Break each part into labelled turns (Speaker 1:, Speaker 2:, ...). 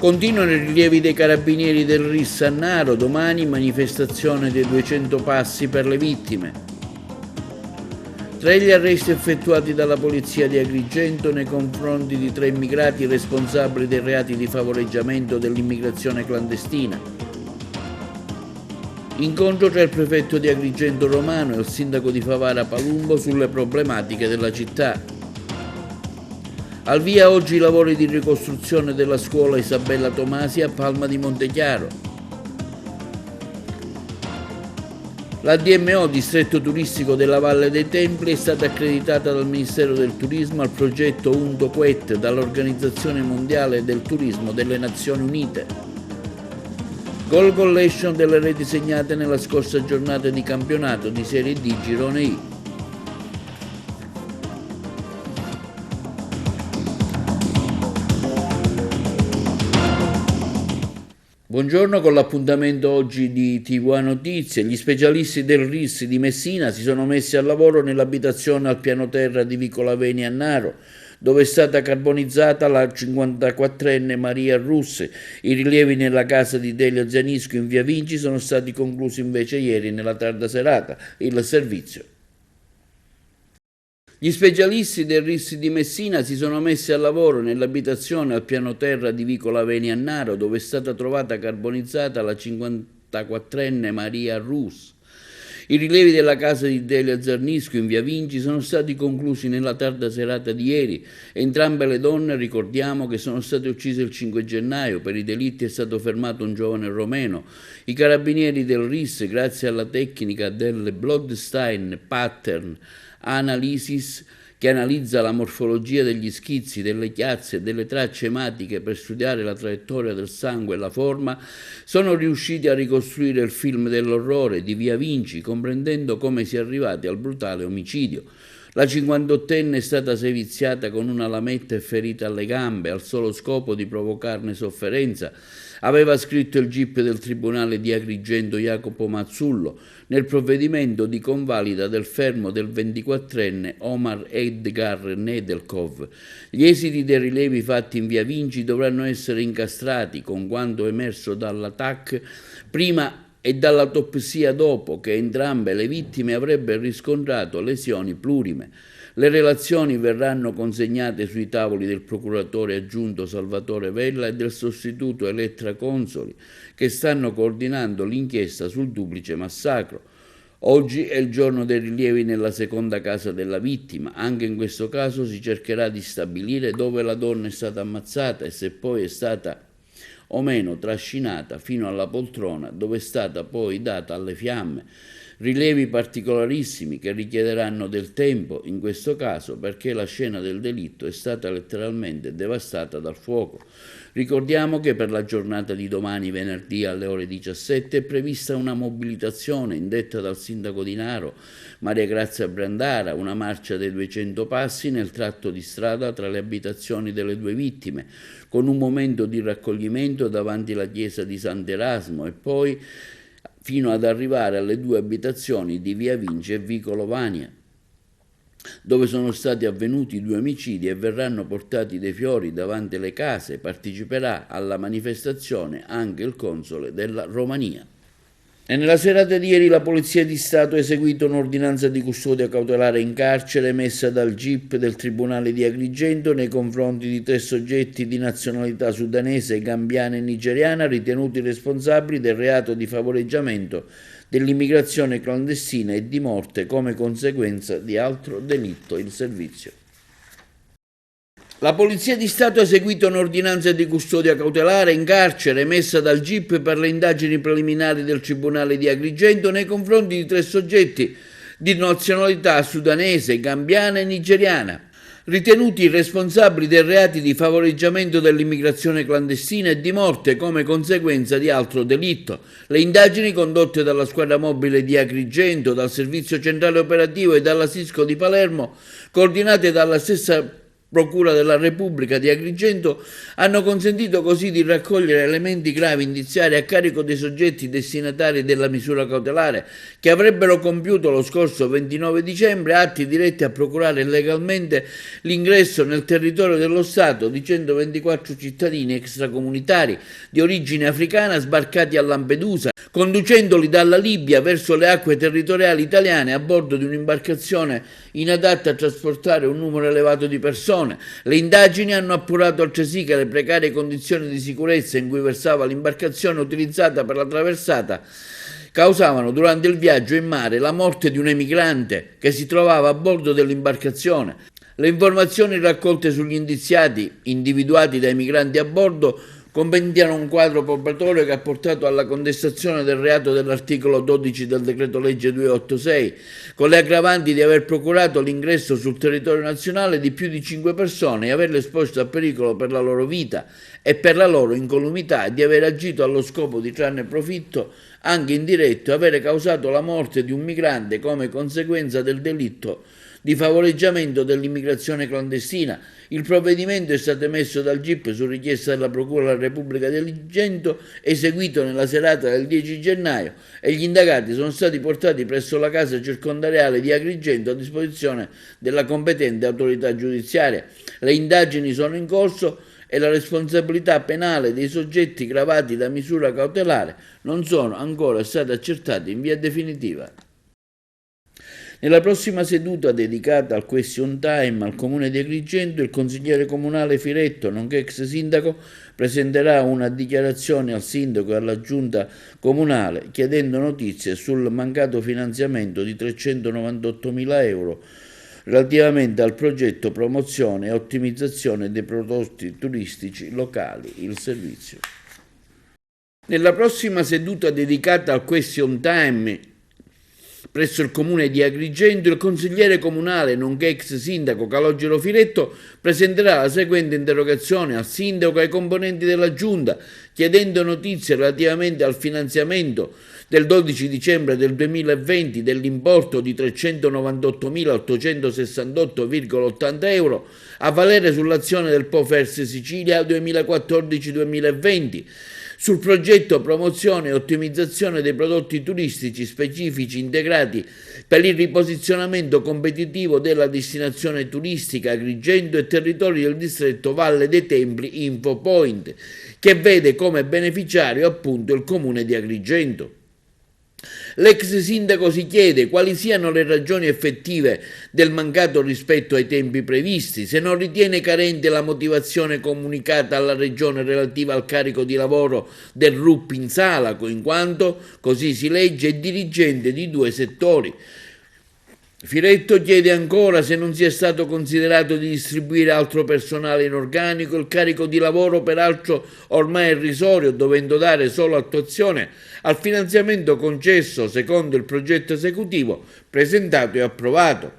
Speaker 1: Continuano i rilievi dei carabinieri del RIS a Naro, domani manifestazione dei 200 passi per le vittime. Tra gli arresti effettuati dalla polizia di Agrigento nei confronti di 3 immigrati responsabili dei reati di favoreggiamento dell'immigrazione clandestina. Incontro tra il prefetto di Agrigento Romano e il sindaco di Favara Palumbo sulle problematiche della città. Al via oggi i lavori di ricostruzione della scuola Isabella Tomasi a Palma di Montechiaro. La DMO, distretto turistico della Valle dei Templi, è stata accreditata dal Ministero del Turismo al progetto UNDOQUET dall'Organizzazione Mondiale del Turismo delle Nazioni Unite. Goal collection delle reti segnate nella scorsa giornata di campionato di Serie D Girone I. Buongiorno con l'appuntamento oggi di TV Notizie. Gli specialisti del RIS di Messina si sono messi al lavoro nell'abitazione al piano terra di Vicola Veni a Naro, dove è stata carbonizzata la 54enne Maria Russe. I rilievi nella casa di Delia Zanisco in via Vinci sono stati conclusi invece ieri nella tarda serata. Il servizio. Gli specialisti del RIS di Messina si sono messi al lavoro nell'abitazione al piano terra di Vicola Veni a Naro, dove è stata trovata carbonizzata la 54enne Maria Russe. I rilievi della casa di Delia Zarnisco in via Vinci sono stati conclusi nella tarda serata di ieri. Entrambe le donne, ricordiamo, che sono state uccise il 5 gennaio. Per i delitti è stato fermato un giovane romeno. I carabinieri del RIS, grazie alla tecnica del Bloodstein Pattern Analysis, che analizza la morfologia degli schizzi, delle chiazze e delle tracce ematiche per studiare la traiettoria del sangue e la forma, sono riusciti a ricostruire il film dell'orrore di via Vinci, comprendendo come si è arrivati al brutale omicidio. La 58enne è stata seviziata con una lametta e ferita alle gambe, al solo scopo di provocarne sofferenza. Aveva scritto il GIP del Tribunale di Agrigento Jacopo Mazzullo nel provvedimento di convalida del fermo del 24enne Omar Edgar Nedelkov. Gli esiti dei rilevi fatti in via Vinci dovranno essere incastrati con quanto emerso dalla TAC prima e dall'autopsia dopo, che entrambe le vittime avrebbero riscontrato lesioni plurime. Le relazioni verranno consegnate sui tavoli del procuratore aggiunto Salvatore Vella e del sostituto Elettra Consoli, che stanno coordinando l'inchiesta sul duplice massacro. Oggi è il giorno dei rilievi nella seconda casa della vittima. Anche in questo caso si cercherà di stabilire dove la donna è stata ammazzata e se poi è stata o meno trascinata fino alla poltrona, dove è stata poi data alle fiamme. Rilevi particolarissimi che richiederanno del tempo, in questo caso perché la scena del delitto è stata letteralmente devastata dal fuoco. Ricordiamo che per la giornata di domani, venerdì alle ore 17, è prevista una mobilitazione indetta dal sindaco di Naro, Maria Grazia Brandara, una marcia dei 200 passi nel tratto di strada tra le abitazioni delle due vittime, con un momento di raccoglimento davanti alla chiesa di Sant'Erasmo e poi fino ad arrivare alle due abitazioni di via Vinci e Vicolo Vania, dove sono stati avvenuti 2 omicidi e verranno portati dei fiori davanti alle case. Parteciperà alla manifestazione anche il console della Romania. E nella serata di ieri la Polizia di Stato ha eseguito un'ordinanza di custodia cautelare in carcere emessa dal GIP del Tribunale di Agrigento nei confronti di 3 soggetti di nazionalità sudanese, gambiana e nigeriana ritenuti responsabili del reato di favoreggiamento dell'immigrazione clandestina e di morte come conseguenza di altro delitto in servizio. La Polizia di Stato ha eseguito un'ordinanza di custodia cautelare in carcere emessa dal GIP per le indagini preliminari del Tribunale di Agrigento nei confronti di 3 soggetti di nazionalità sudanese, gambiana e nigeriana, ritenuti responsabili dei reati di favoreggiamento dell'immigrazione clandestina e di morte come conseguenza di altro delitto. Le indagini condotte dalla squadra mobile di Agrigento, dal Servizio Centrale Operativo e dalla Sisco di Palermo, coordinate dalla stessa Procura della Repubblica di Agrigento hanno consentito così di raccogliere elementi gravi indiziari a carico dei soggetti destinatari della misura cautelare che avrebbero compiuto lo scorso 29 dicembre atti diretti a procurare illegalmente l'ingresso nel territorio dello Stato di 124 cittadini extracomunitari di origine africana sbarcati a Lampedusa, conducendoli dalla Libia verso le acque territoriali italiane a bordo di un'imbarcazione inadatta a trasportare un numero elevato di persone. Le indagini hanno appurato altresì che le precarie condizioni di sicurezza in cui versava l'imbarcazione utilizzata per la traversata causavano durante il viaggio in mare la morte di un emigrante che si trovava a bordo dell'imbarcazione. Le informazioni raccolte sugli indiziati, individuati dai migranti a bordo, compendiano un quadro probatorio che ha portato alla contestazione del reato dell'articolo 12 del decreto legge 286, con le aggravanti di aver procurato l'ingresso sul territorio nazionale di più di 5 persone e averle esposte a pericolo per la loro vita e per la loro incolumità e di aver agito allo scopo di trarne profitto anche indiretto e avere causato la morte di un migrante come conseguenza del delitto di favoreggiamento dell'immigrazione clandestina. Il provvedimento è stato emesso dal GIP su richiesta della Procura della Repubblica di Agrigento, eseguito nella serata del 10 gennaio, e gli indagati sono stati portati presso la casa circondariale di Agrigento a disposizione della competente autorità giudiziaria. Le indagini sono in corso e la responsabilità penale dei soggetti gravati da misura cautelare non sono ancora state accertate in via definitiva. Nella prossima seduta dedicata al question time al Comune di Agrigento, il consigliere comunale Firetto, nonché ex sindaco, presenterà una dichiarazione al sindaco e alla giunta comunale chiedendo notizie sul mancato finanziamento di 398.000 euro relativamente al progetto promozione e ottimizzazione dei prodotti turistici locali, il servizio. Nella prossima seduta dedicata al question time presso il Comune di Agrigento, il consigliere comunale, nonché ex sindaco Calogero Firetto, presenterà la seguente interrogazione al sindaco e ai componenti della Giunta, chiedendo notizie relativamente al finanziamento del 12 dicembre del 2020 dell'importo di 398.868,80 euro a valere sull'azione del POFERS Sicilia 2014-2020, sul progetto promozione e ottimizzazione dei prodotti turistici specifici integrati per il riposizionamento competitivo della destinazione turistica Agrigento e territori del distretto Valle dei Templi Infopoint, che vede come beneficiario appunto il Comune di Agrigento. L'ex sindaco si chiede quali siano le ragioni effettive del mancato rispetto ai tempi previsti, se non ritiene carente la motivazione comunicata alla Regione relativa al carico di lavoro del RUP in Salaco, in quanto, così si legge, è dirigente di 2 settori. Firetto chiede ancora se non sia stato considerato di distribuire altro personale in organico, il carico di lavoro peraltro ormai irrisorio, dovendo dare solo attuazione al finanziamento concesso secondo il progetto esecutivo presentato e approvato.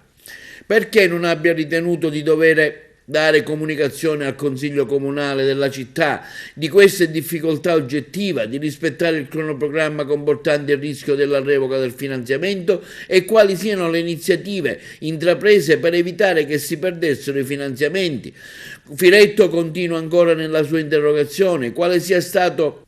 Speaker 1: Perché non abbia ritenuto di dover dare comunicazione al Consiglio Comunale della città di questa difficoltà oggettiva di rispettare il cronoprogramma comportante il rischio della revoca del finanziamento e quali siano le iniziative intraprese per evitare che si perdessero i finanziamenti. Firetto continua ancora nella sua interrogazione quale sia stato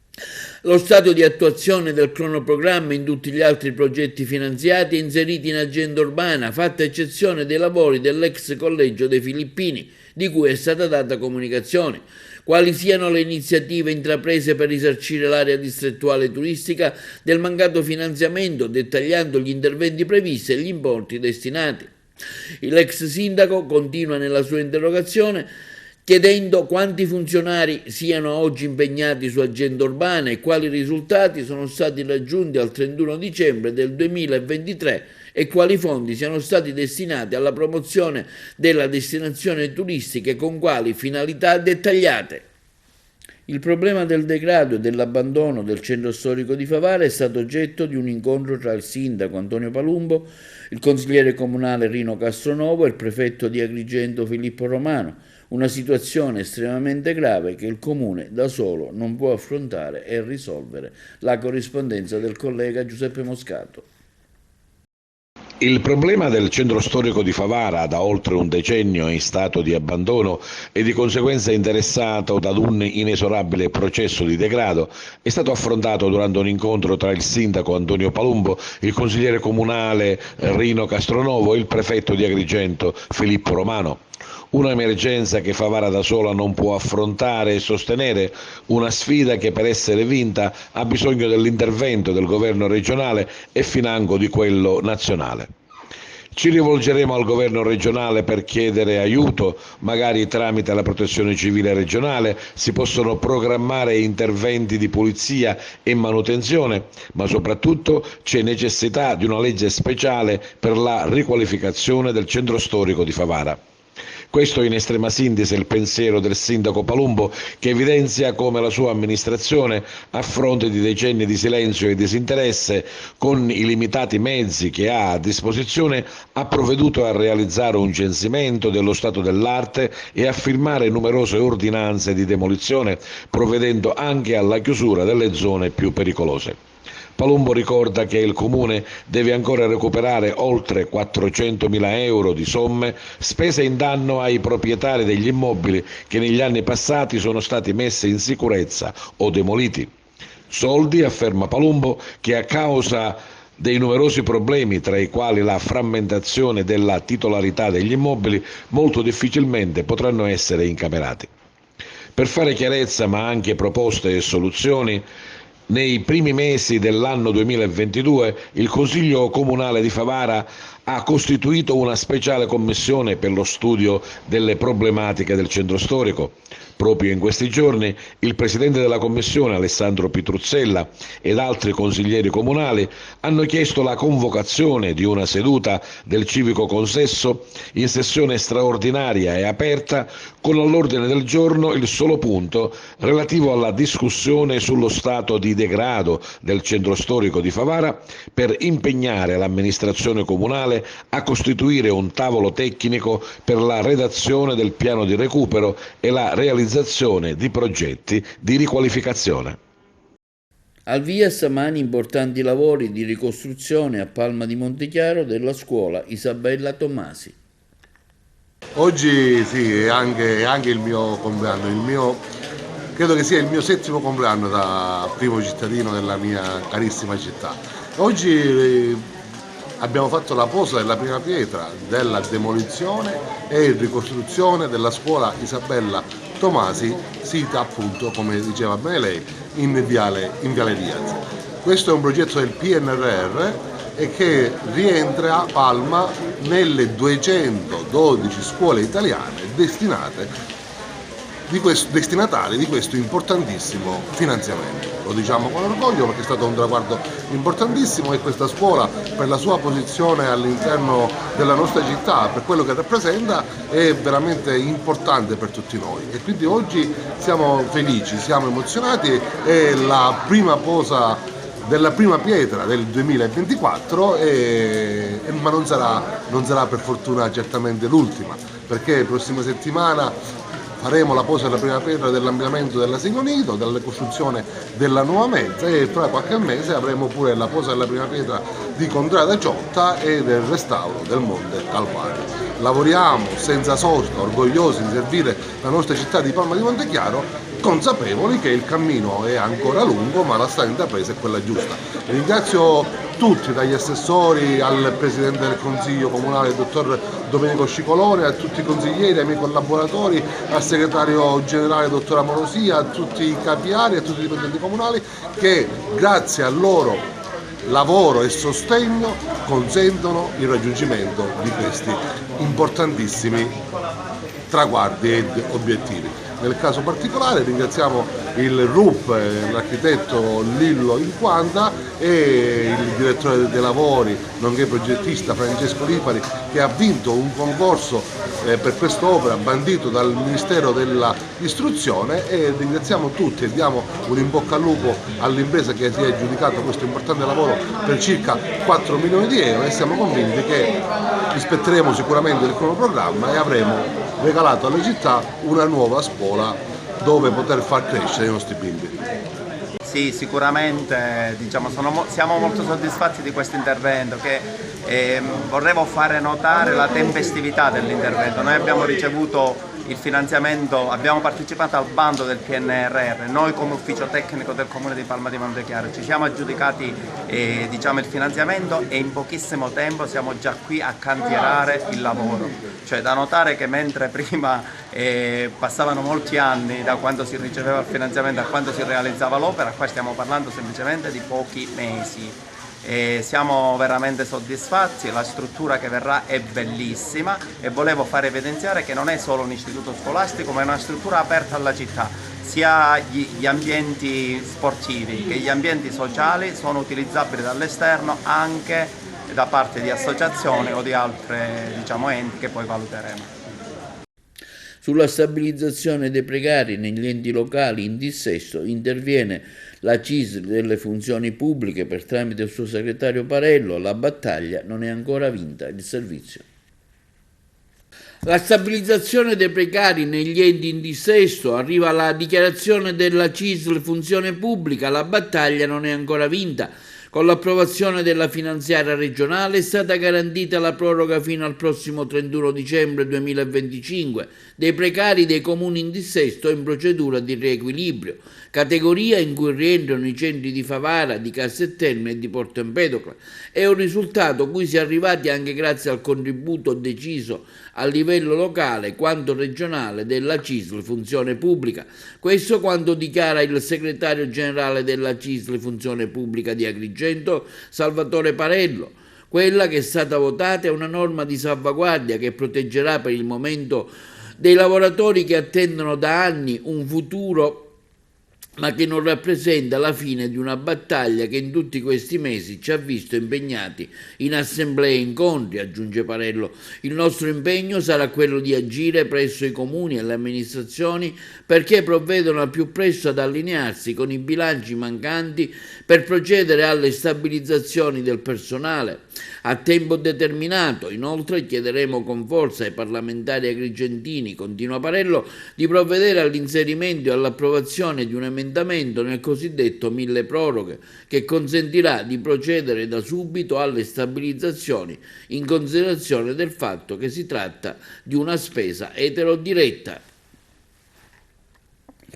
Speaker 1: lo stato di attuazione del cronoprogramma in tutti gli altri progetti finanziati e inseriti in agenda urbana, fatta eccezione dei lavori dell'ex collegio dei Filippini, di cui è stata data comunicazione. Quali siano le iniziative intraprese per risarcire l'area distrettuale turistica del mancato finanziamento, dettagliando gli interventi previsti e gli importi destinati. L'ex sindaco continua nella sua interrogazione chiedendo quanti funzionari siano oggi impegnati su agenda urbana e quali risultati sono stati raggiunti al 31 dicembre del 2023 e quali fondi siano stati destinati alla promozione della destinazione turistica e con quali finalità dettagliate. Il problema del degrado e dell'abbandono del centro storico di Favara è stato oggetto di un incontro tra il sindaco Antonio Palumbo, il consigliere comunale Rino Castronovo e il prefetto di Agrigento Filippo Romano. Una situazione estremamente grave che il Comune da solo non può affrontare e risolvere. La corrispondenza del collega Giuseppe Moscato.
Speaker 2: Il problema del centro storico di Favara, da oltre un decennio in stato di abbandono e di conseguenza interessato da un inesorabile processo di degrado, è stato affrontato durante un incontro tra il sindaco Antonio Palumbo, il consigliere comunale Rino Castronovo e il prefetto di Agrigento Filippo Romano. Un'emergenza che Favara da sola non può affrontare e sostenere, una sfida che per essere vinta ha bisogno dell'intervento del governo regionale e financo di quello nazionale. Ci rivolgeremo al governo regionale per chiedere aiuto, magari tramite la protezione civile regionale si possono programmare interventi di pulizia e manutenzione, ma soprattutto c'è necessità di una legge speciale per la riqualificazione del centro storico di Favara. Questo in estrema sintesi è il pensiero del sindaco Palumbo, che evidenzia come la sua amministrazione, a fronte di decenni di silenzio e disinteresse, con i limitati mezzi che ha a disposizione, ha provveduto a realizzare un censimento dello stato dell'arte e a firmare numerose ordinanze di demolizione, provvedendo anche alla chiusura delle zone più pericolose. Palumbo ricorda che il Comune deve ancora recuperare oltre 400.000 euro di somme spese in danno ai proprietari degli immobili che negli anni passati sono stati messi in sicurezza o demoliti. Soldi, afferma Palumbo, che a causa dei numerosi problemi, tra i quali la frammentazione della titolarità degli immobili, molto difficilmente potranno essere incamerati. Per fare chiarezza, ma anche proposte e soluzioni, nei primi mesi dell'anno 2022 il Consiglio Comunale di Favara ha costituito una speciale commissione per lo studio delle problematiche del centro storico. Proprio in questi giorni il Presidente della Commissione, Alessandro Pitruzzella, ed altri consiglieri comunali hanno chiesto la convocazione di una seduta del civico consesso in sessione straordinaria e aperta, con all'ordine del giorno il solo punto relativo alla discussione sullo stato di degrado del centro storico di Favara, per impegnare l'amministrazione comunale a costituire un tavolo tecnico per la redazione del piano di recupero e la realizzazione di progetti di riqualificazione.
Speaker 1: Al via stamani importanti lavori di ricostruzione a Palma di Montechiaro della scuola Isabella Tomasi.
Speaker 3: Oggi sì, è anche il mio compleanno, credo che sia il mio 7° compleanno da primo cittadino della mia carissima città. Oggi abbiamo fatto la posa della prima pietra della demolizione e ricostruzione della scuola Isabella Tomasi, sita appunto, come diceva bene lei, in Viale Diaz. Questo è un progetto del PNRR e che rientra a Palma nelle 212 scuole italiane destinatari di questo importantissimo finanziamento. Lo diciamo con orgoglio perché è stato un traguardo importantissimo e questa scuola, per la sua posizione all'interno della nostra città, per quello che rappresenta, è veramente importante per tutti noi. E quindi oggi siamo felici, siamo emozionati, è la prima posa della prima pietra del 2024, ma non sarà per fortuna certamente l'ultima, perché la prossima settimana faremo la posa della prima pietra dell'ampliamento dell'asilo nido, della costruzione della nuova mensa, e fra qualche mese avremo pure la posa della prima pietra di Contrada Ciotta e del restauro del Monte Calvario. Lavoriamo senza sosta, orgogliosi di servire la nostra città di Palma di Montechiaro, consapevoli che il cammino è ancora lungo, ma la strada intrapresa è quella giusta. Ringrazio tutti, dagli assessori al Presidente del Consiglio Comunale, il dottor Domenico Scicolone, a tutti i consiglieri, ai miei collaboratori, al segretario generale, dottor Amorosia, a tutti i capi area, a tutti i dipendenti comunali, che grazie al loro lavoro e sostegno consentono il raggiungimento di questi importantissimi traguardi ed obiettivi. Nel caso particolare ringraziamo il RUP, l'architetto Lillo Inquanta, e il direttore dei lavori, nonché progettista Francesco Lipari, che ha vinto un concorso per quest'opera bandito dal Ministero dell'Istruzione, e ringraziamo tutti e diamo un in bocca al lupo all'impresa che si è aggiudicato questo importante lavoro per circa 4 milioni di euro, e siamo convinti che rispetteremo sicuramente il cronoprogramma e avremo regalato alla città una nuova scuola dove poter far crescere i nostri bimbi.
Speaker 4: Sì, sicuramente diciamo, siamo molto soddisfatti di questo intervento che vorremmo fare notare la tempestività dell'intervento. Noi abbiamo ricevuto il finanziamento, abbiamo partecipato al bando del PNRR, noi come ufficio tecnico del Comune di Palma di Montechiaro ci siamo aggiudicati diciamo, il finanziamento e in pochissimo tempo siamo già qui a cantierare il lavoro. Cioè da notare che mentre prima passavano molti anni da quando si riceveva il finanziamento a quando si realizzava l'opera, qua stiamo parlando semplicemente di pochi mesi. Siamo veramente soddisfatti, la struttura che verrà è bellissima e volevo fare evidenziare che non è solo un istituto scolastico ma è una struttura aperta alla città, sia gli ambienti sportivi che gli ambienti sociali sono utilizzabili dall'esterno anche da parte di associazioni o di altre diciamo, enti che poi valuteremo.
Speaker 1: Sulla stabilizzazione dei precari negli enti locali in dissesto interviene la CISL delle funzioni pubbliche per tramite il suo segretario Parello. La battaglia non è ancora vinta, il servizio. La stabilizzazione dei precari negli enti in dissesto, arriva la dichiarazione della CISL funzione pubblica, la battaglia non è ancora vinta. Con l'approvazione della finanziaria regionale è stata garantita la proroga fino al prossimo 31 dicembre 2025 dei precari dei comuni in dissesto in procedura di riequilibrio, categoria in cui rientrano i centri di Favara, di Castelterme e di Porto Empedocle. È un risultato cui si è arrivati anche grazie al contributo deciso a livello locale quanto regionale della CISL Funzione Pubblica. Questo quanto dichiara il segretario generale della CISL Funzione Pubblica di Agrigento, Salvatore Parello. Quella che è stata votata è una norma di salvaguardia che proteggerà per il momento dei lavoratori che attendono da anni un futuro, ma che non rappresenta la fine di una battaglia che in tutti questi mesi ci ha visto impegnati in assemblee e incontri, aggiunge Parello. Il nostro impegno sarà quello di agire presso i comuni e le amministrazioni perché provvedano al più presto ad allinearsi con i bilanci mancanti per procedere alle stabilizzazioni del personale a tempo determinato. Inoltre chiederemo con forza ai parlamentari agrigentini, continua Parello, di provvedere all'inserimento e all'approvazione di un emendamento nel cosiddetto mille proroghe che consentirà di procedere da subito alle stabilizzazioni in considerazione del fatto che si tratta di una spesa eterodiretta.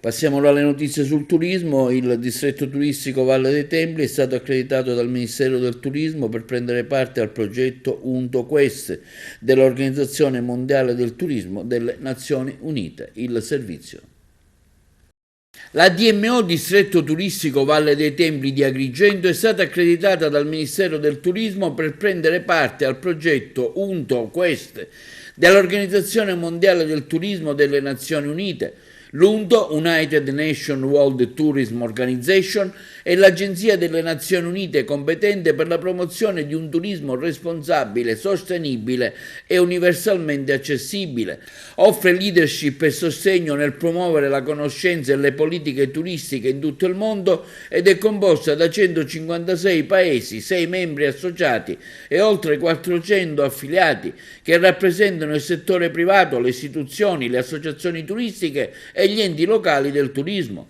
Speaker 1: Passiamo ora alle notizie sul turismo. Il distretto turistico Valle dei Templi è stato accreditato dal Ministero del Turismo per prendere parte al progetto UNTO Quest dell'Organizzazione Mondiale del Turismo delle Nazioni Unite. Il servizio. La DMO Distretto Turistico Valle dei Templi di Agrigento è stata accreditata dal Ministero del Turismo per prendere parte al progetto UNTO Quest dell'Organizzazione Mondiale del Turismo delle Nazioni Unite. L'UNTO, United Nations World Tourism Organization, è l'agenzia delle Nazioni Unite competente per la promozione di un turismo responsabile, sostenibile e universalmente accessibile. Offre leadership e sostegno nel promuovere la conoscenza e le politiche turistiche in tutto il mondo ed è composta da 156 paesi, 6 membri associati e oltre 400 affiliati che rappresentano il settore privato, le istituzioni, le associazioni turistiche e gli enti locali del turismo.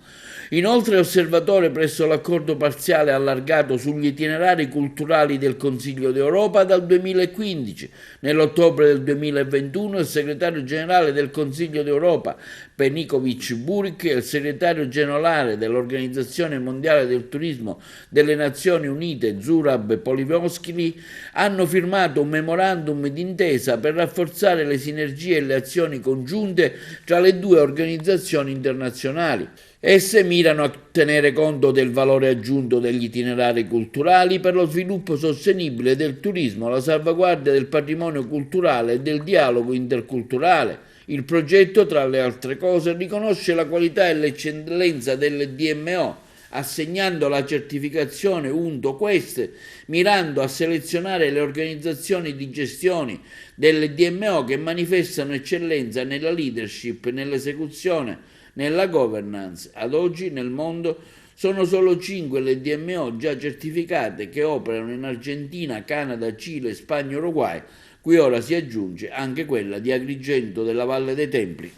Speaker 1: Inoltre è osservatore presso l'accordo parziale allargato sugli itinerari culturali del Consiglio d'Europa dal 2015. Nell'ottobre del 2021 il segretario generale del Consiglio d'Europa Penikovic Buric e il segretario generale dell'Organizzazione Mondiale del Turismo delle Nazioni Unite Zurab Polivoskili hanno firmato un memorandum d'intesa per rafforzare le sinergie e le azioni congiunte tra le due organizzazioni internazionali. Esse mirano a tenere conto del valore aggiunto degli itinerari culturali per lo sviluppo sostenibile del turismo, la salvaguardia del patrimonio culturale e del dialogo interculturale. Il progetto, tra le altre cose, riconosce la qualità e l'eccellenza delle DMO, assegnando la certificazione UNTO Quest, mirando a selezionare le organizzazioni di gestione delle DMO che manifestano eccellenza nella leadership, nell'esecuzione, nella governance. Ad oggi nel mondo sono solo 5 le DMO già certificate che operano in Argentina, Canada, Cile, Spagna e Uruguay, cui ora si aggiunge anche quella di Agrigento della Valle dei Templi.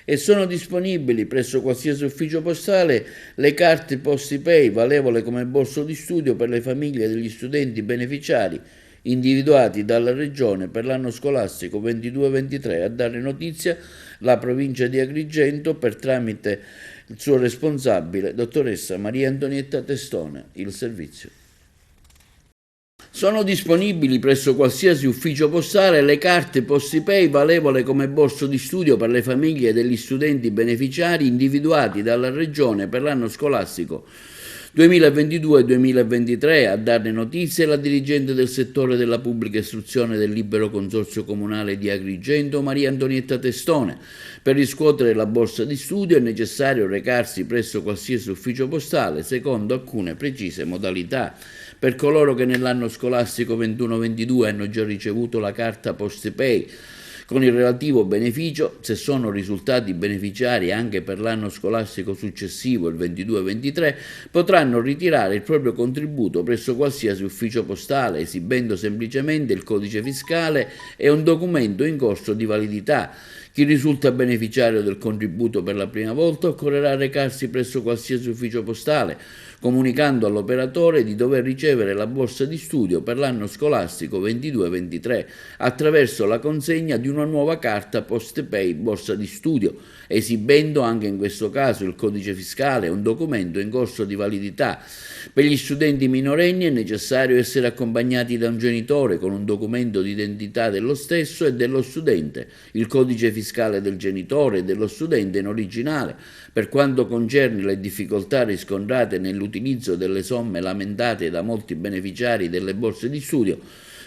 Speaker 1: e sono disponibili presso qualsiasi ufficio postale le carte PostiPay valevole come borso di studio per le famiglie degli studenti beneficiari individuati dalla Regione per l'anno scolastico 22-23. A dare notizia la provincia di Agrigento per tramite il suo responsabile, dottoressa Maria Antonietta Testone. Il servizio. Sono disponibili presso qualsiasi ufficio postale le carte PostiPay valevole come borso di studio per le famiglie degli studenti beneficiari individuati dalla Regione per l'anno scolastico 2022-2023. A darne notizie la dirigente del settore della pubblica istruzione del Libero Consorzio Comunale di Agrigento, Maria Antonietta Testone. Per riscuotere la borsa di studio è necessario recarsi presso qualsiasi ufficio postale secondo alcune precise modalità. Per coloro che nell'anno scolastico 21-22 hanno già ricevuto la carta PostiPay con il relativo beneficio, se sono risultati beneficiari anche per l'anno scolastico successivo, il 22-23, potranno ritirare il proprio contributo presso qualsiasi ufficio postale, esibendo semplicemente il codice fiscale e un documento in corso di validità. Chi risulta beneficiario del contributo per la prima volta occorrerà recarsi presso qualsiasi ufficio postale, comunicando all'operatore di dover ricevere la borsa di studio per l'anno scolastico 22-23 attraverso la consegna di una nuova carta PostiPay borsa di studio, esibendo anche in questo caso il codice fiscale e un documento in corso di validità. Per gli studenti minorenni è necessario essere accompagnati da un genitore con un documento di identità dello stesso e dello studente, il codice fiscale del genitore e dello studente in originale. Per quanto concerne le difficoltà riscontrate nell'utilizzo delle somme lamentate da molti beneficiari delle borse di studio,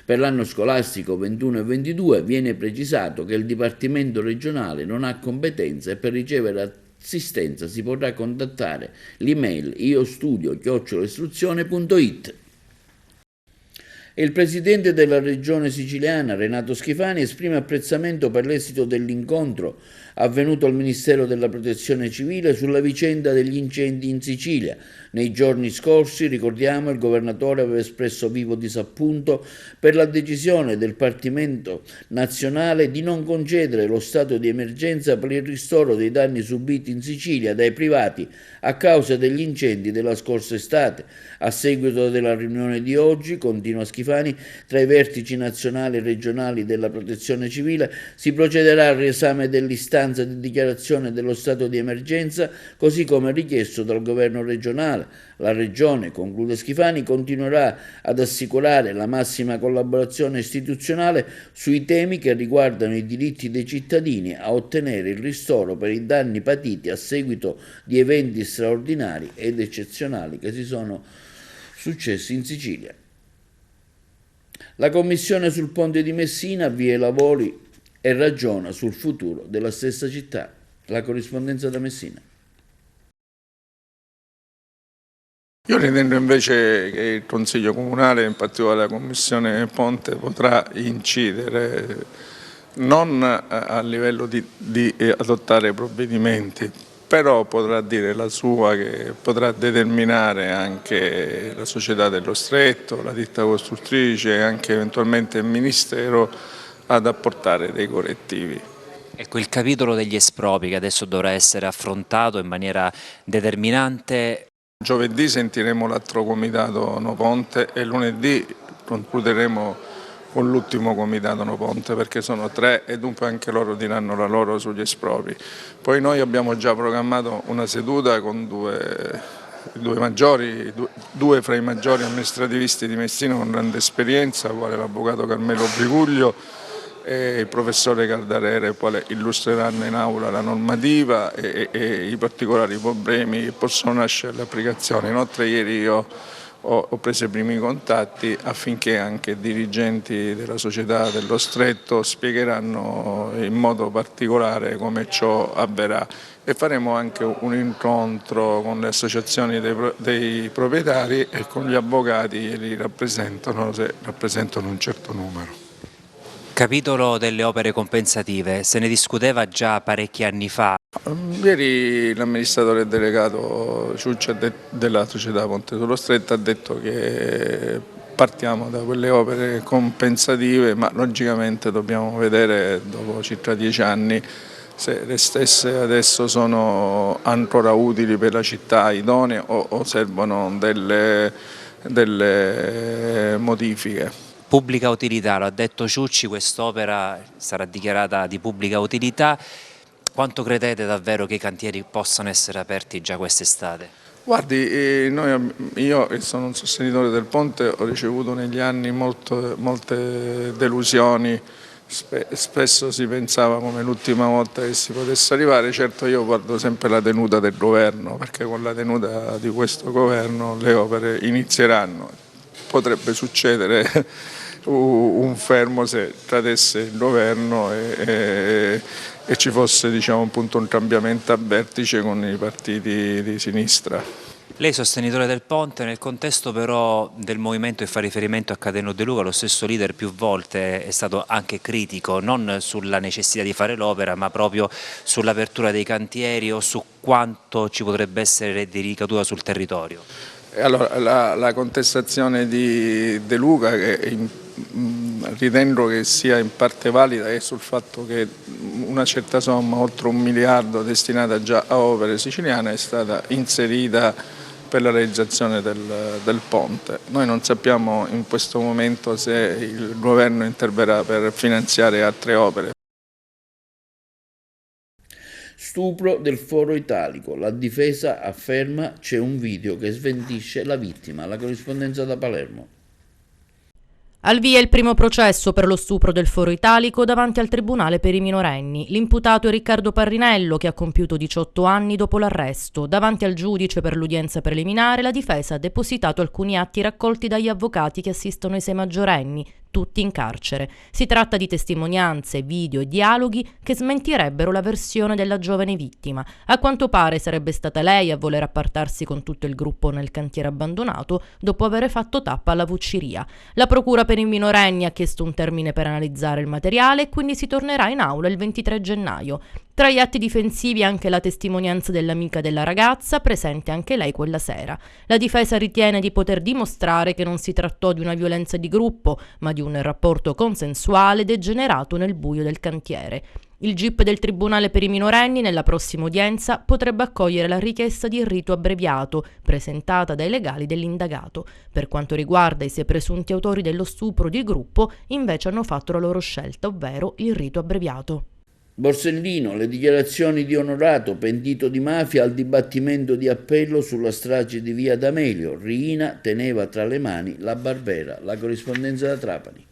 Speaker 1: per l'anno scolastico 21 e 22 viene precisato che il Dipartimento regionale non ha competenza e per ricevere assistenza si potrà contattare l'email iostudio@istruzione.it. Il presidente della regione siciliana, Renato Schifani, esprime apprezzamento per l'esito dell'incontro avvenuto al Ministero della Protezione Civile sulla vicenda degli incendi in Sicilia. Nei giorni scorsi, ricordiamo, il governatore aveva espresso vivo disappunto per la decisione del Dipartimento nazionale di non concedere lo stato di emergenza per il ristoro dei danni subiti in Sicilia dai privati a causa degli incendi della scorsa estate. A seguito della riunione di oggi, continua Schifani, tra i vertici nazionali e regionali della Protezione Civile si procederà al riesame dell'istanza di dichiarazione dello stato di emergenza, così come richiesto dal governo regionale. La Regione, conclude Schifani, continuerà ad assicurare la massima collaborazione istituzionale sui temi che riguardano i diritti dei cittadini a ottenere il ristoro per i danni patiti a seguito di eventi straordinari ed eccezionali che si sono successi in Sicilia. La Commissione sul ponte di Messina avvia i lavori e ragiona sul futuro della stessa città. La corrispondenza da Messina.
Speaker 5: Io ritengo invece che il Consiglio Comunale, in particolare la Commissione Ponte, potrà incidere non a livello di adottare provvedimenti, però potrà dire la sua, che potrà determinare anche la società dello Stretto, la ditta costruttrice e anche eventualmente il Ministero ad apportare dei correttivi.
Speaker 6: Ecco, il capitolo degli espropri che adesso dovrà essere affrontato in maniera determinante.
Speaker 5: Giovedì sentiremo l'altro comitato No Ponte e lunedì concluderemo con l'ultimo comitato No Ponte, perché sono 3 e dunque anche loro diranno la loro sugli espropri. Poi noi abbiamo già programmato una seduta con due fra i maggiori amministrativisti di Messina con grande esperienza, quale l'avvocato Carmelo Briguglio e il professore Caldarere, il quale illustreranno in aula la normativa e i particolari problemi che possono nascere all'applicazione. Inoltre ieri io ho preso i primi contatti affinché anche dirigenti della società dello Stretto spiegheranno in modo particolare come ciò avverrà e faremo anche un incontro con le associazioni dei proprietari e con gli avvocati che li rappresentano, se rappresentano un certo numero.
Speaker 6: Capitolo delle opere compensative, se ne discuteva già parecchi anni fa.
Speaker 5: Ieri l'amministratore delegato Ciuccia della società Ponte sullo Stretto ha detto che partiamo da quelle opere compensative, ma logicamente dobbiamo vedere dopo circa 10 anni se le stesse adesso sono ancora utili per la città, idonee o servono delle modifiche.
Speaker 6: Pubblica utilità, lo ha detto Ciucci, quest'opera sarà dichiarata di pubblica utilità. Quanto credete davvero che i cantieri possano essere aperti già quest'estate?
Speaker 5: Guardi, io che sono un sostenitore del ponte ho ricevuto negli anni molte delusioni, spesso si pensava come l'ultima volta che si potesse arrivare. Certo, io guardo sempre la tenuta del governo, perché con la tenuta di questo governo le opere inizieranno. Potrebbe succedere un fermo se cadesse il governo e ci fosse, diciamo, appunto un cambiamento a vertice con i partiti di sinistra.
Speaker 6: Lei sostenitore del ponte, nel contesto però del movimento che fa riferimento a Cateno De Luca, lo stesso leader più volte è stato anche critico, non sulla necessità di fare l'opera, ma proprio sull'apertura dei cantieri o su quanto ci potrebbe essere di ricaduta sul territorio.
Speaker 5: Allora, la contestazione di De Luca, che ritengo che sia in parte valida, è sul fatto che una certa somma, oltre 1 miliardo destinata già a opere siciliane, è stata inserita per la realizzazione del ponte. Noi non sappiamo in questo momento se il governo interverrà per finanziare altre opere.
Speaker 1: Stupro del Foro Italico. La difesa afferma c'è un video che smentisce la vittima. La corrispondenza da Palermo.
Speaker 7: Al via il primo processo per lo stupro del Foro Italico davanti al Tribunale per i minorenni. L'imputato è Riccardo Parrinello, che ha compiuto 18 anni dopo l'arresto. Davanti al giudice per l'udienza preliminare, la difesa ha depositato alcuni atti raccolti dagli avvocati che assistono i 6 maggiorenni, tutti in carcere. Si tratta di testimonianze, video e dialoghi che smentirebbero la versione della giovane vittima. A quanto pare sarebbe stata lei a voler appartarsi con tutto il gruppo nel cantiere abbandonato dopo aver fatto tappa alla vucciria. La procura per i minorenni ha chiesto un termine per analizzare il materiale e quindi si tornerà in aula il 23 gennaio. Tra gli atti difensivi anche la testimonianza dell'amica della ragazza, presente anche lei quella sera. La difesa ritiene di poter dimostrare che non si trattò di una violenza di gruppo, ma di un rapporto consensuale degenerato nel buio del cantiere. Il GIP del Tribunale per i minorenni nella prossima udienza potrebbe accogliere la richiesta di rito abbreviato presentata dai legali dell'indagato. Per quanto riguarda i 6 presunti autori dello stupro di gruppo, invece hanno fatto la loro scelta, ovvero il rito abbreviato.
Speaker 1: Borsellino, le dichiarazioni di Onorato, pentito di mafia, al dibattimento di appello sulla strage di via D'Amelio. Riina teneva tra le mani la Barbera. La corrispondenza da Trapani.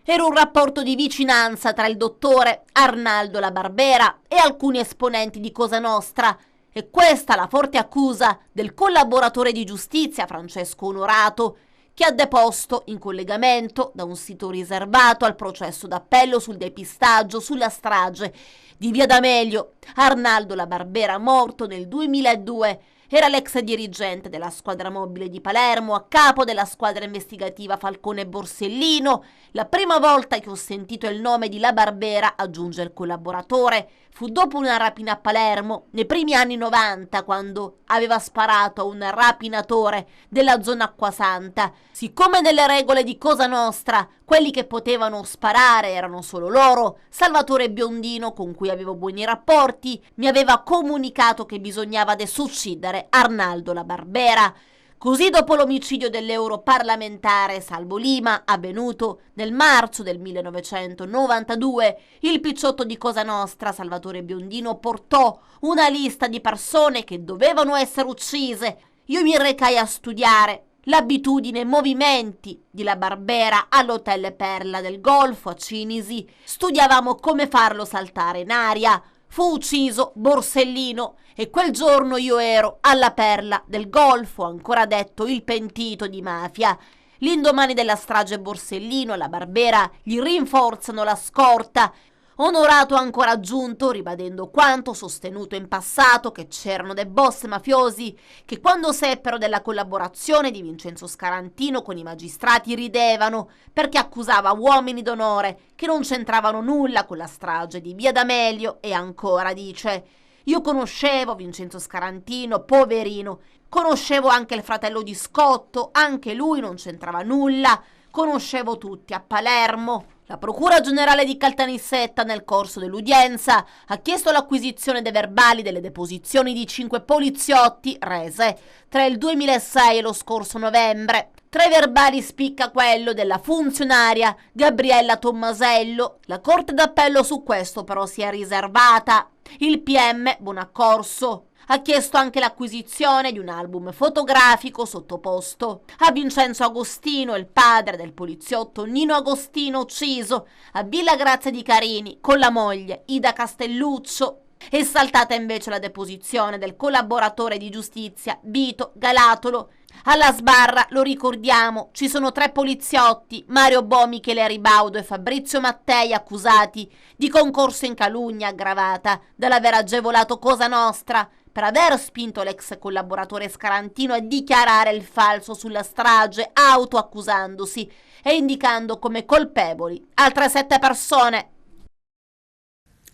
Speaker 8: Era un rapporto di vicinanza tra il dottore Arnaldo La Barbera e alcuni esponenti di Cosa Nostra. E questa la forte accusa del collaboratore di giustizia Francesco Onorato, che ha deposto in collegamento da un sito riservato al processo d'appello sul depistaggio sulla strage di via D'Amelio. Arnaldo La Barbera, morto nel 2002, era l'ex dirigente della squadra mobile di Palermo, a capo della squadra investigativa Falcone Borsellino. La prima volta che ho sentito il nome di La Barbera, aggiunge il collaboratore, fu dopo una rapina a Palermo, nei primi anni 90, quando aveva sparato a un rapinatore della zona Acquasanta. Siccome nelle regole di Cosa Nostra quelli che potevano sparare erano solo loro, Salvatore Biondino, con cui avevo buoni rapporti, mi aveva comunicato che bisognava adesso uccidere Arnaldo La Barbera. Così, dopo l'omicidio dell'europarlamentare Salvo Lima, avvenuto nel marzo del 1992, il picciotto di Cosa Nostra, Salvatore Biondino, portò una lista di persone che dovevano essere uccise. Io mi recai a studiare l'abitudine e movimenti di La Barbera all'Hotel Perla del Golfo a Cinisi. Studiavamo come farlo saltare in aria. Fu ucciso Borsellino e quel giorno io ero alla Perla del Golfo, ancora detto il pentito di mafia. L'indomani della strage Borsellino e La Barbera gli rinforzano la scorta. Onorato ha ancora aggiunto, ribadendo quanto sostenuto in passato, che c'erano dei boss mafiosi che quando seppero della collaborazione di Vincenzo Scarantino con i magistrati ridevano, perché accusava uomini d'onore che non c'entravano nulla con la strage di via D'Amelio. E ancora dice: io conoscevo Vincenzo Scarantino, poverino, conoscevo anche il fratello di Scotto, anche lui non c'entrava nulla, conoscevo tutti a Palermo. La Procura Generale di Caltanissetta, nel corso dell'udienza, ha chiesto l'acquisizione dei verbali delle deposizioni di 5 poliziotti rese tra il 2006 e lo scorso novembre. Tra i verbali spicca quello della funzionaria Gabriella Tommasello. La Corte d'Appello su questo però si è riservata. Il PM Bonaccorso ha chiesto anche l'acquisizione di un album fotografico sottoposto a Vincenzo Agostino, il padre del poliziotto Nino Agostino ucciso a Villa Grazia di Carini con la moglie Ida Castelluccio. È saltata invece la deposizione del collaboratore di giustizia Vito Galatolo. Alla sbarra, lo ricordiamo, ci sono 3 poliziotti, Mario Bo, Michele Ribaudo e Fabrizio Mattei, accusati di concorso in calunnia aggravata dall'aver agevolato Cosa Nostra per aver spinto l'ex collaboratore Scarantino a dichiarare il falso sulla strage, autoaccusandosi e indicando come colpevoli altre 7 persone.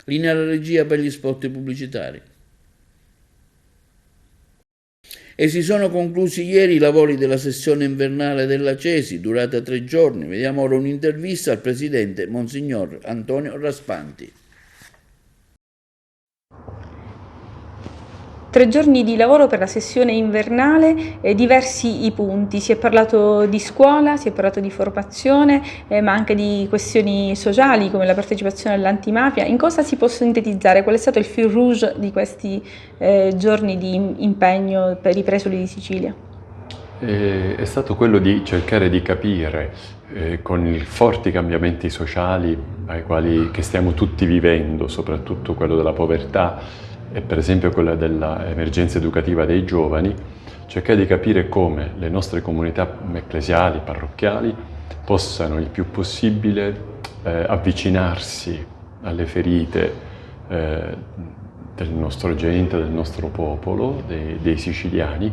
Speaker 1: Linea alla regia per gli spot pubblicitari. E si sono conclusi ieri i lavori della sessione invernale della CESI, durata 3 giorni. Vediamo ora un'intervista al presidente Monsignor Antonio Raspanti.
Speaker 9: 3 giorni di lavoro per la sessione invernale, diversi i punti. Si è parlato di scuola, si è parlato di formazione, ma anche di questioni sociali come la partecipazione all'antimafia. In cosa si può sintetizzare? Qual è stato il fil rouge di questi giorni di impegno per i presoli di Sicilia?
Speaker 10: È stato quello di cercare di capire con i forti cambiamenti sociali che stiamo tutti vivendo, soprattutto quello della povertà, e per esempio quella dell'emergenza educativa dei giovani, cercare di capire come le nostre comunità ecclesiali, parrocchiali, possano il più possibile avvicinarsi alle ferite del nostro gente, del nostro popolo, dei siciliani,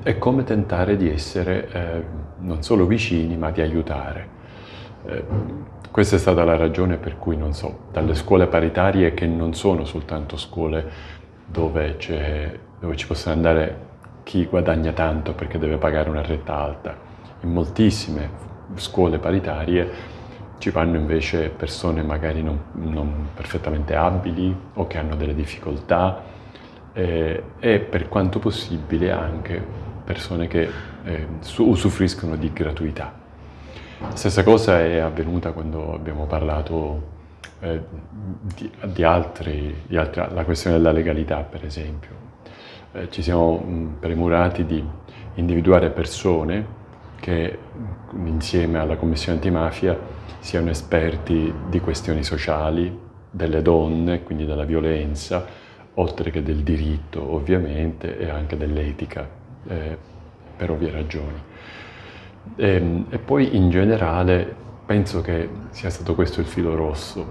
Speaker 10: e come tentare di essere non solo vicini, ma di aiutare. Questa è stata la ragione per cui, dalle scuole paritarie, che non sono soltanto scuole dove ci possono andare chi guadagna tanto perché deve pagare una retta alta. In moltissime scuole paritarie ci vanno invece persone magari non perfettamente abili o che hanno delle difficoltà e per quanto possibile anche persone che usufruiscono di gratuità. La stessa cosa è avvenuta quando abbiamo parlato di la questione della legalità, per esempio. Ci siamo premurati di individuare persone che insieme alla Commissione Antimafia siano esperti di questioni sociali, delle donne, quindi della violenza, oltre che del diritto ovviamente e anche dell'etica, per ovvie ragioni. E poi in generale penso che sia stato questo il filo rosso,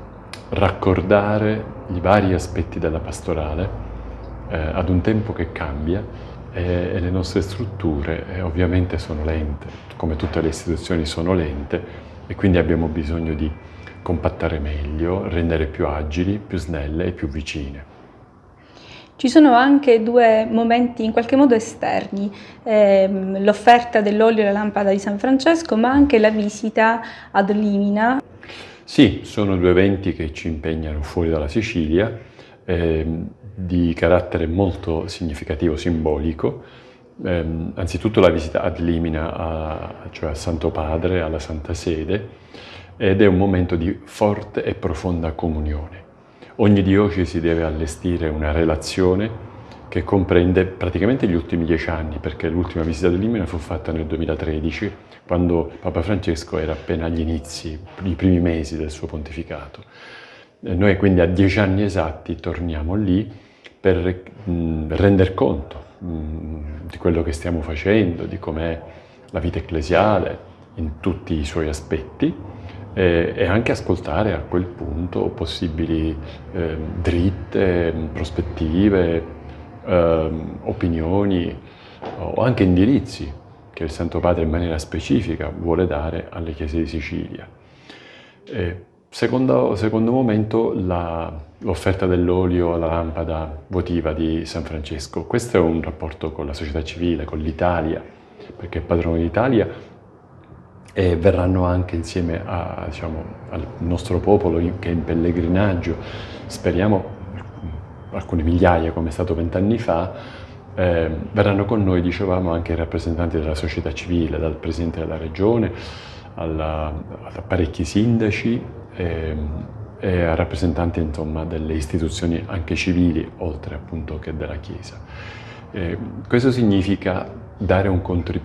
Speaker 10: raccordare i vari aspetti della pastorale ad un tempo che cambia e le nostre strutture ovviamente sono lente, come tutte le istituzioni sono lente, e quindi abbiamo bisogno di compattare meglio, rendere più agili, più snelle e più vicine.
Speaker 9: Ci sono anche 2 momenti in qualche modo esterni, l'offerta dell'olio e la lampada di San Francesco, ma anche la visita ad Limina.
Speaker 10: Sì, sono 2 eventi che ci impegnano fuori dalla Sicilia, di carattere molto significativo, simbolico. Anzitutto la visita ad Limina, cioè al Santo Padre, alla Santa Sede, ed è un momento di forte e profonda comunione. Ogni diocesi deve allestire una relazione che comprende praticamente gli ultimi 10 anni, perché l'ultima visita a Limina fu fatta nel 2013, quando Papa Francesco era appena agli inizi, i primi mesi del suo pontificato. Noi quindi a 10 anni esatti torniamo lì per render conto di quello che stiamo facendo, di com'è la vita ecclesiale in tutti i suoi aspetti, e anche ascoltare a quel punto possibili dritte, prospettive, opinioni o anche indirizzi che il Santo Padre in maniera specifica vuole dare alle chiese di Sicilia. Secondo momento l'offerta dell'olio alla lampada votiva di San Francesco. Questo è un rapporto con la società civile, con l'Italia, perché è patrono d'Italia e verranno anche insieme al nostro popolo che è in pellegrinaggio, speriamo alcune migliaia come è stato 20 anni fa, verranno con noi, dicevamo, anche i rappresentanti della società civile, dal Presidente della Regione a parecchi sindaci e a rappresentanti insomma delle istituzioni anche civili, oltre appunto che della Chiesa. Questo significa dare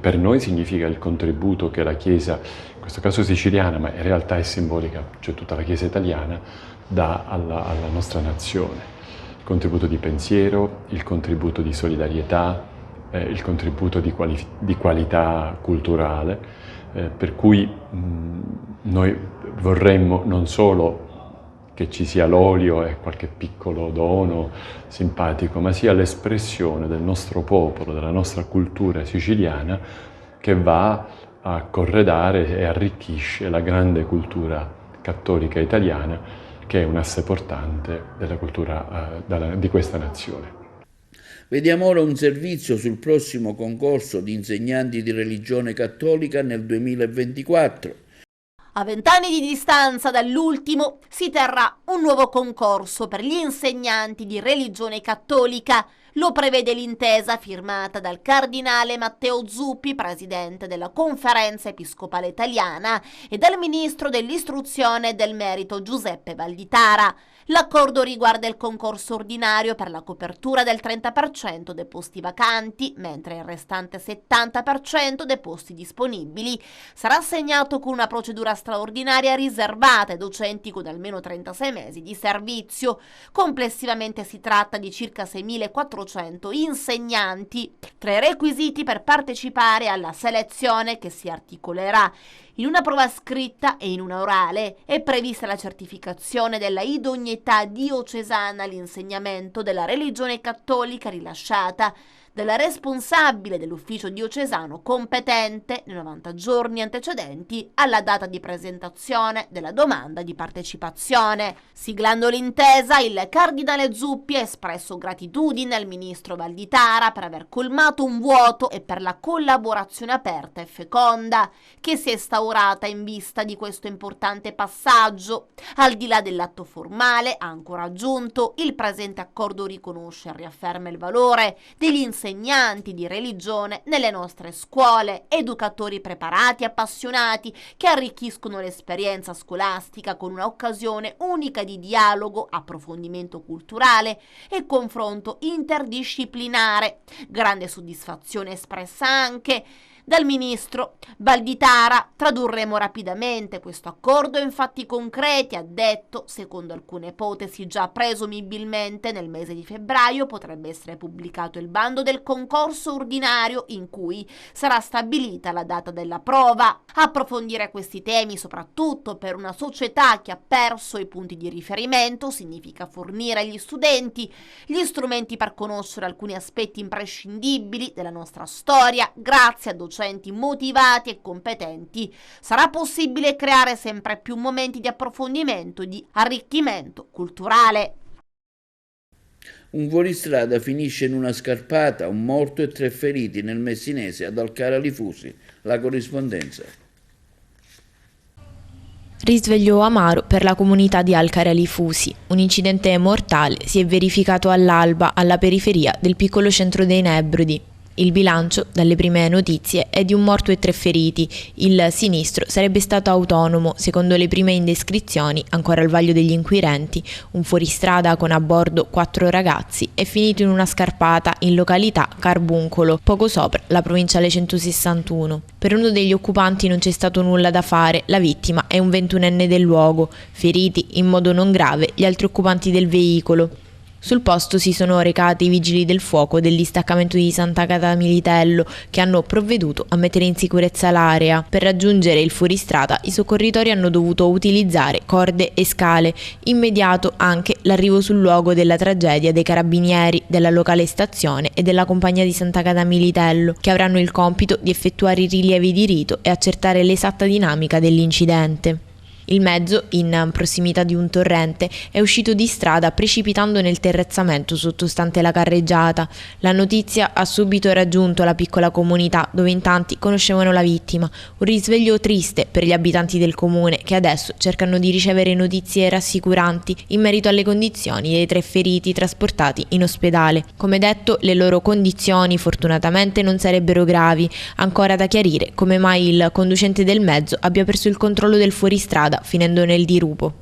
Speaker 10: per noi significa il contributo che la Chiesa, in questo caso siciliana, ma in realtà è simbolica, cioè tutta la Chiesa italiana, dà alla nostra nazione. Il contributo di pensiero, il contributo di solidarietà, il contributo di qualità culturale, per cui noi vorremmo non solo che ci sia l'olio e qualche piccolo dono simpatico, ma sia l'espressione del nostro popolo, della nostra cultura siciliana, che va a corredare e arricchisce la grande cultura cattolica italiana, che è un asse portante della cultura di questa nazione.
Speaker 1: Vediamo ora un servizio sul prossimo concorso di insegnanti di religione cattolica nel 2024.
Speaker 8: A 20 anni di distanza dall'ultimo si terrà un nuovo concorso per gli insegnanti di religione cattolica. Lo prevede l'intesa firmata dal cardinale Matteo Zuppi, presidente della Conferenza Episcopale Italiana, e dal ministro dell'Istruzione e del Merito Giuseppe Valditara. L'accordo riguarda il concorso ordinario per la copertura del 30% dei posti vacanti, mentre il restante 70% dei posti disponibili sarà assegnato con una procedura straordinaria riservata ai docenti con almeno 36 mesi di servizio. Complessivamente si tratta di circa 6.400 insegnanti. Tra i requisiti per partecipare alla selezione, che si articolerà in una prova scritta e in una orale, è prevista la certificazione della idoneità diocesana all'insegnamento della religione cattolica rilasciata dalla responsabile dell'ufficio diocesano competente nei 90 giorni antecedenti alla data di presentazione della domanda di partecipazione. Siglando l'intesa, il cardinale Zuppi ha espresso gratitudine al ministro Valditara per aver colmato un vuoto e per la collaborazione aperta e feconda che si è instaurata in vista di questo importante passaggio. Al di là dell'atto formale, ha ancora aggiunto, il presente accordo riconosce e riafferma il valore degli insegnanti di religione nelle nostre scuole, educatori preparati e appassionati che arricchiscono l'esperienza scolastica con un'occasione unica di dialogo, approfondimento culturale e confronto interdisciplinare. Grande soddisfazione espressa anche dal ministro Valditara. Tradurremo rapidamente questo accordo in fatti concreti, ha detto. Secondo alcune ipotesi, già presumibilmente nel mese di febbraio potrebbe essere pubblicato il bando del concorso ordinario in cui sarà stabilita la data della prova. Approfondire questi temi, soprattutto per una società che ha perso i punti di riferimento, significa fornire agli studenti gli strumenti per conoscere alcuni aspetti imprescindibili della nostra storia. Grazie a docenti motivati e competenti sarà possibile creare sempre più momenti di approfondimento, di arricchimento culturale.
Speaker 1: Un fuoristrada finisce in una scarpata, un morto e 3 feriti nel messinese ad Alcara Lifusi. La corrispondenza.
Speaker 11: Risveglio amaro per la comunità di Alcara Lifusi. Un incidente mortale si è verificato all'alba alla periferia del piccolo centro dei Nebrodi. Il bilancio, dalle prime notizie, è di un morto e 3 feriti. Il sinistro sarebbe stato autonomo, secondo le prime indiscrezioni, ancora al vaglio degli inquirenti. Un fuoristrada con a bordo 4 ragazzi è finito in una scarpata in località Carbuncolo, poco sopra la provinciale 161. Per uno degli occupanti non c'è stato nulla da fare, la vittima è un 21enne del luogo. Feriti in modo non grave gli altri occupanti del veicolo. Sul posto si sono recati i vigili del fuoco del distaccamento di Sant'Agata Militello, che hanno provveduto a mettere in sicurezza l'area. Per raggiungere il fuoristrada i soccorritori hanno dovuto utilizzare corde e scale. Immediato anche l'arrivo sul luogo della tragedia dei carabinieri, della locale stazione e della compagnia di Sant'Agata Militello, che avranno il compito di effettuare i rilievi di rito e accertare l'esatta dinamica dell'incidente. Il mezzo, in prossimità di un torrente, è uscito di strada precipitando nel terrazzamento sottostante la carreggiata. La notizia ha subito raggiunto la piccola comunità, dove in tanti conoscevano la vittima. Un risveglio triste per gli abitanti del comune, che adesso cercano di ricevere notizie rassicuranti in merito alle condizioni dei 3 feriti trasportati in ospedale. Come detto, le loro condizioni fortunatamente non sarebbero gravi. Ancora da chiarire come mai il conducente del mezzo abbia perso il controllo del fuoristrada, finendo nel dirupo.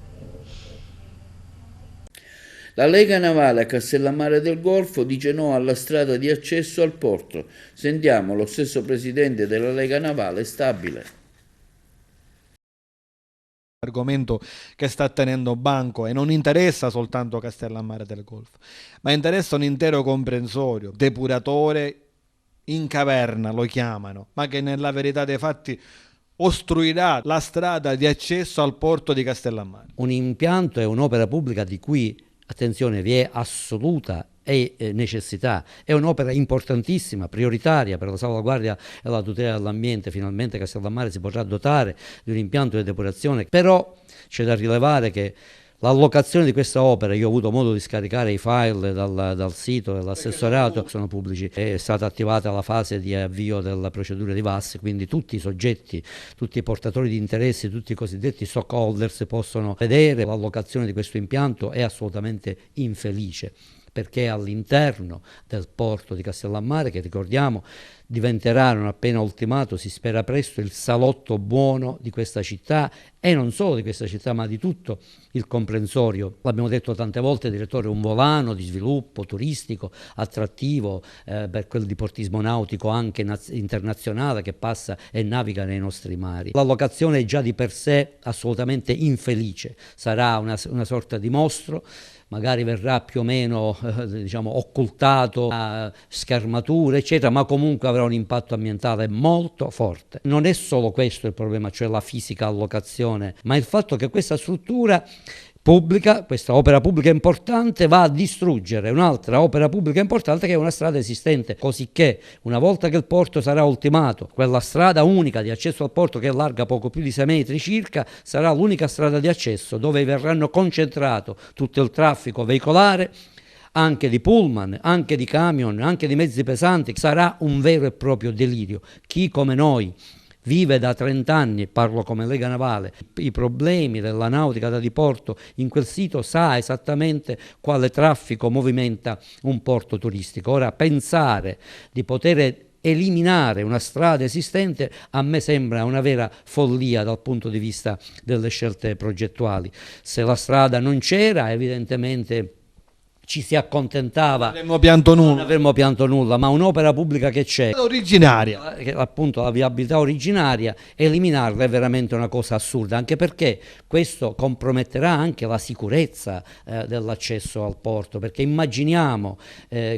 Speaker 1: La Lega Navale a Castellammare del Golfo dice no alla strada di accesso al porto. Sentiamo lo stesso presidente della Lega Navale, Stabile.
Speaker 12: Argomento che sta tenendo banco e non interessa soltanto Castellammare del Golfo, ma interessa un intero comprensorio, depuratore in caverna lo chiamano, ma che nella verità dei fatti ostruirà la strada di accesso al porto di Castellammare.
Speaker 13: Un impianto è un'opera pubblica di cui, attenzione, vi è assoluta necessità, è un'opera importantissima, prioritaria per la salvaguardia e la tutela dell'ambiente. Finalmente Castellammare si potrà dotare di un impianto di depurazione, però c'è da rilevare che l'allocazione di questa opera, io ho avuto modo di scaricare i file dal sito dell'assessorato, sono pubblici, è stata attivata la fase di avvio della procedura di VAS, quindi tutti i soggetti, tutti i portatori di interessi, tutti i cosiddetti stockholders possono vedere l'allocazione di questo impianto. È assolutamente infelice, perché all'interno del porto di Castellammare, che ricordiamo diventerà, non appena ultimato, si spera presto, il salotto buono di questa città, e non solo di questa città ma di tutto il comprensorio. L'abbiamo detto tante volte, direttore, un volano di sviluppo turistico attrattivo per quel diportismo nautico anche internazionale che passa e naviga nei nostri mari. L'allocazione è già di per sé assolutamente infelice, sarà una sorta di mostro, magari verrà più o meno diciamo occultato a schermature eccetera, ma comunque avrà un impatto ambientale molto forte. Non è solo questo il problema, cioè la fisica allocazione, ma il fatto che questa struttura pubblica, questa opera pubblica importante, va a distruggere un'altra opera pubblica importante che è una strada esistente, cosicché una volta che il porto sarà ultimato, quella strada unica di accesso al porto, che è larga poco più di 6 metri circa, sarà l'unica strada di accesso dove verranno concentrato tutto il traffico veicolare, anche di pullman, anche di camion, anche di mezzi pesanti. Sarà un vero e proprio delirio. Chi come noi vive da 30 anni, parlo come Lega Navale, i problemi della nautica da diporto in quel sito sa esattamente quale traffico movimenta un porto turistico. Ora, pensare di poter eliminare una strada esistente a me sembra una vera follia dal punto di vista delle scelte progettuali. Se la strada non c'era, evidentemente ci si accontentava, non avremmo pianto nulla, ma un'opera pubblica che c'è, originaria, appunto la viabilità originaria, eliminarla è veramente una cosa assurda, anche perché questo comprometterà anche la sicurezza dell'accesso al porto, perché immaginiamo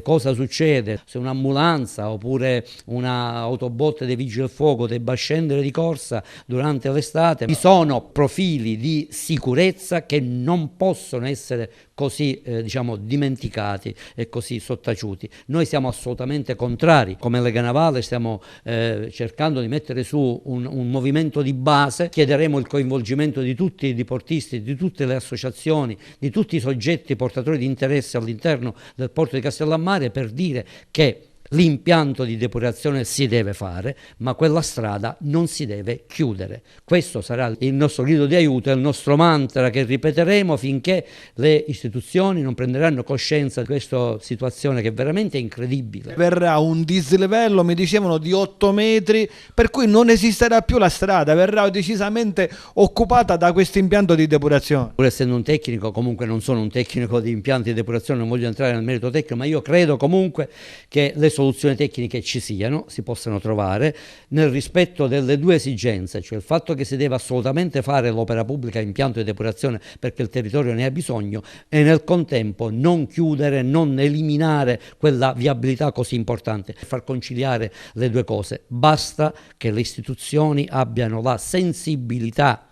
Speaker 13: cosa succede se un'ambulanza oppure una autobotte dei vigili del fuoco debba scendere di corsa durante l'estate. Ci sono profili di sicurezza che non possono essere così diciamo dimenticati e così sottaciuti. Noi siamo assolutamente contrari, come Lega Navale stiamo cercando di mettere su un movimento di base, chiederemo il coinvolgimento di tutti i diportisti, di tutte le associazioni, di tutti i soggetti portatori di interesse all'interno del porto di Castellammare, per dire che l'impianto di depurazione si deve fare, ma quella strada non si deve chiudere. Questo sarà il nostro grido di aiuto, è il nostro mantra che ripeteremo finché le istituzioni non prenderanno coscienza di questa situazione che è veramente incredibile.
Speaker 12: Verrà un dislivello, mi dicevano, di 8 metri, per cui non esisterà più la strada, verrà decisamente occupata da questo impianto di depurazione.
Speaker 13: Pur essendo un tecnico, comunque non sono un tecnico di impianti di depurazione, non voglio entrare nel merito tecnico, ma io credo comunque che le soluzioni tecniche ci siano, si possano trovare nel rispetto delle due esigenze, cioè il fatto che si deve assolutamente fare l'opera pubblica impianto di depurazione perché il territorio ne ha bisogno, e nel contempo non chiudere, non eliminare quella viabilità così importante, far conciliare le due cose. Basta che le istituzioni abbiano la sensibilità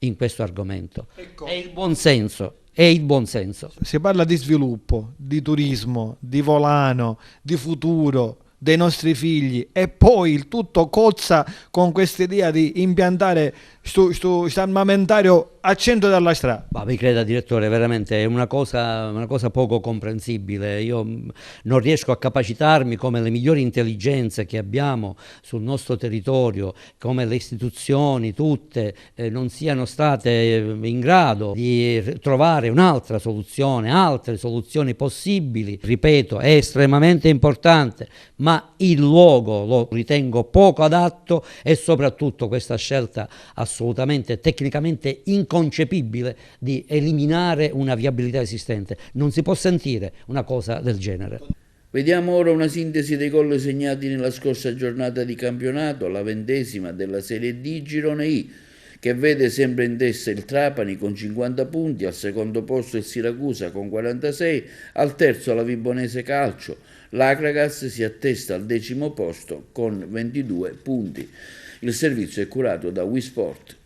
Speaker 13: in questo argomento, ecco, e il buonsenso. E il buonsenso.
Speaker 12: Si parla di sviluppo, di turismo, di volano, di futuro, dei nostri figli, e poi il tutto cozza con questa idea di impiantare questo armamentario a centro della strada.
Speaker 13: Ma mi creda, direttore, veramente è una cosa poco comprensibile. Io non riesco a capacitarmi come le migliori intelligenze che abbiamo sul nostro territorio, come le istituzioni tutte non siano state in grado di trovare un'altra soluzione, altre soluzioni possibili. Ripeto, è estremamente importante, ma il luogo lo ritengo poco adatto, e soprattutto questa scelta assolutamente tecnicamente inconcepibile di eliminare una viabilità esistente. Non si può sentire una cosa del genere.
Speaker 1: Vediamo ora una sintesi dei gol segnati nella scorsa giornata di campionato, la 20ª della Serie D Girone I, che vede sempre in testa il Trapani con 50 punti, al secondo posto il Siracusa con 46, al terzo la Vibonese Calcio. L'Akragas si attesta al 10° posto con 22 punti. Il servizio è curato da WeSport.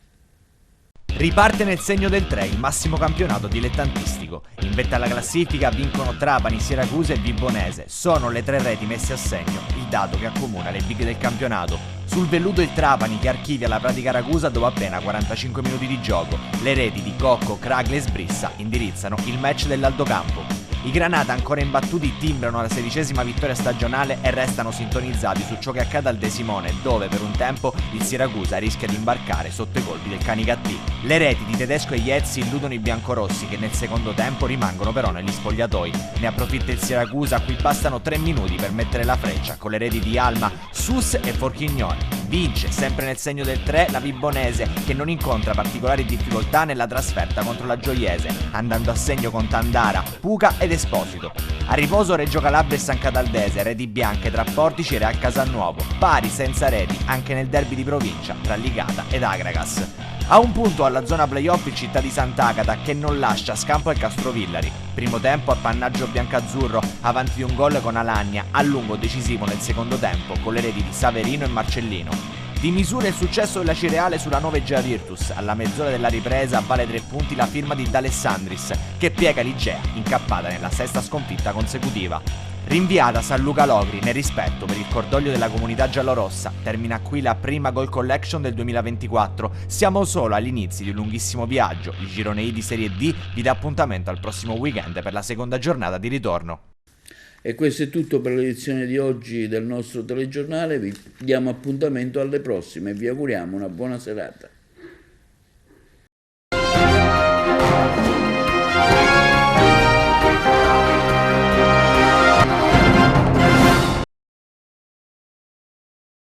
Speaker 14: Riparte nel segno del 3 il massimo campionato dilettantistico. In vetta alla classifica vincono Trapani, Siracusa e Vibonese. Sono le 3 reti messe a segno, il dato che accomuna le big del campionato. Sul velluto il Trapani che archivia la pratica Ragusa dopo appena 45 minuti di gioco. Le reti di Cocco, Cragle e Sbrissa indirizzano il match dell'Aldo Campo. I Granata, ancora imbattuti, timbrano la 16ª vittoria stagionale e restano sintonizzati su ciò che accade al De Simone, dove per un tempo il Siracusa rischia di imbarcare sotto i colpi del Canicattì. Le reti di Tedesco e Iezzi illudono i biancorossi, che nel secondo tempo rimangono però negli spogliatoi. Ne approfitta il Siracusa, a cui bastano 3 minuti per mettere la freccia, con le reti di Alma, Sus e Forchignone. Vince, sempre nel segno del 3, la Vibonese, che non incontra particolari difficoltà nella trasferta contro la Gioiese, andando a segno con Tandara, Puca ed Esposito. A riposo Reggio Calabria e San Cataldese, reti bianche tra Portici e Real Casalnuovo, pari senza reti anche nel derby di provincia tra Ligata ed Agragas. A un punto alla zona playoff il Città di Sant'Agata, che non lascia scampo al Castrovillari. Primo tempo appannaggio biancazzurro, avanti di un gol con Alagna, a lungo decisivo nel secondo tempo con le reti di Saverino e Marcellino. Di misura il successo della Cireale sulla 9G Virtus. Alla mezz'ora della ripresa vale 3 punti la firma di D'Alessandris, che piega l'Igea, incappata nella 6ª sconfitta consecutiva. Rinviata San Luca Logri, nel rispetto per il cordoglio della comunità giallorossa. Termina qui la prima Goal Collection del 2024. Siamo solo agli inizi di un lunghissimo viaggio. Il Girone I di Serie D vi dà appuntamento al prossimo weekend per la seconda giornata di ritorno.
Speaker 1: E questo è tutto per l'edizione di oggi del nostro telegiornale. Vi diamo appuntamento alle prossime e vi auguriamo una buona serata.